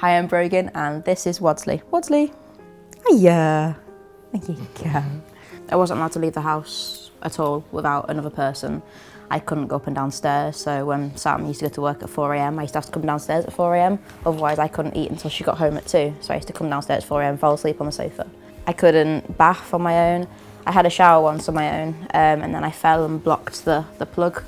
Hi, I'm Brogan and this is Wadsley. Wadsley. Hiya. There you go. I wasn't allowed to leave the house at all without another person. I couldn't go up and downstairs, so when Sam used to go to work at 4 AM, I used to have to come downstairs at 4 AM, otherwise I couldn't eat until she got home at 2, so I used to come downstairs at 4 AM, fall asleep on the sofa. I couldn't bath on my own. I had a shower once on my own, and then I fell and blocked the plug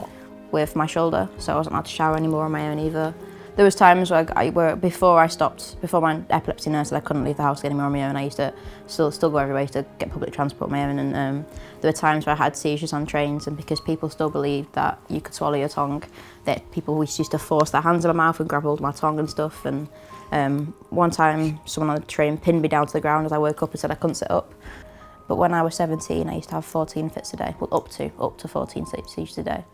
with my shoulder, so I wasn't allowed to shower anymore on my own either. There was times where before my epilepsy nurse said I couldn't leave the house anymore on my own, I used to still go everywhere to get public transport on my own, and there were times where I had seizures on trains, and because people still believed that you could swallow your tongue, that people used to force their hands in my mouth and grab hold of my tongue and stuff, and one time someone on the train pinned me down to the ground as I woke up and said I couldn't sit up. But when I was 17, I used to have 14 fits a day, well up to 14 seizures a day.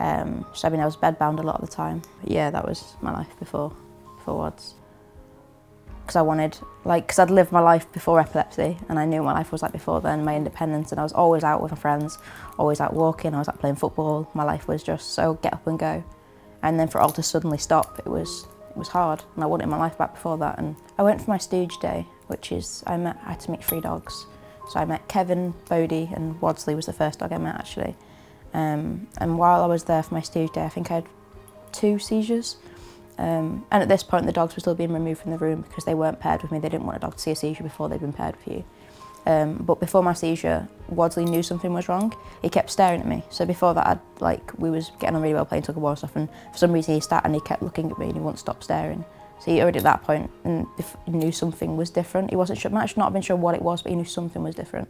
So I mean, I was bedbound a lot of the time. But yeah, that was my life before WADS. Because I'd lived my life before epilepsy, and I knew what my life was like before then, my independence, and I was always out with my friends, always out walking, I was out playing football. My life was just so get up and go. And then for it all to suddenly stop, it was hard, and I wanted my life back before that. And I went for my stooge day, which is, I had to meet 3 dogs. So I met Kevin, Bodie, and Wadsley was the first dog I met actually. And while I was there for my stooge day, I think I had 2 seizures. And at this point, the dogs were still being removed from the room because they weren't paired with me. They didn't want a dog to see a seizure before they'd been paired with you. But before my seizure, Wadsley knew something was wrong. He kept staring at me. So before that, we was getting on really well playing tug of war stuff, and for some reason he sat and he kept looking at me and he wouldn't stop staring. So he already at that point he knew something was different. He wasn't sure, might not have been sure what it was, but he knew something was different.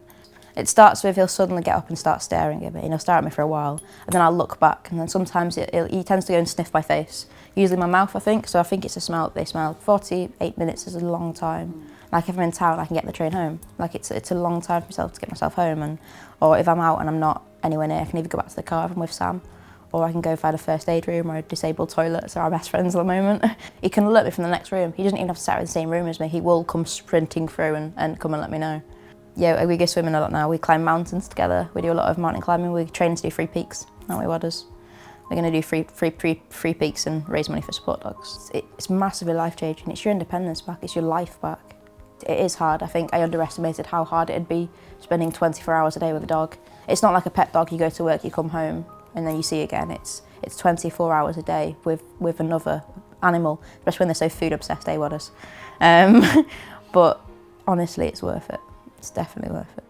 It starts with he'll suddenly get up and start staring at me, and he'll stare at me for a while, and then I'll look back, and then sometimes he tends to go and sniff my face, usually my mouth I think, so I think it's a smell that they smell. 48 minutes is a long time. Like if I'm in town I can get the train home. Like it's a long time for myself to get myself home, or if I'm out and I'm not anywhere near, I can either go back to the car if I'm with Sam, or I can go find a first aid room or a disabled toilet, so our best friends at the moment. He can alert me from the next room. He doesn't even have to sit in the same room as me. He will come sprinting through and come and let me know. Yeah, we go swimming a lot now. We climb mountains together. We do a lot of mountain climbing. We train to do 3 peaks, aren't we, Wadders? We're going to do 3 peaks and raise money for support dogs. It's massively life-changing. It's your independence back. It's your life back. It is hard. I think I underestimated how hard it'd be spending 24 hours a day with a dog. It's not like a pet dog. You go to work, you come home, and then you see again. It's 24 hours a day with another animal, especially when they're so food-obsessed, Wadders? But honestly, it's worth it. It's definitely worth it.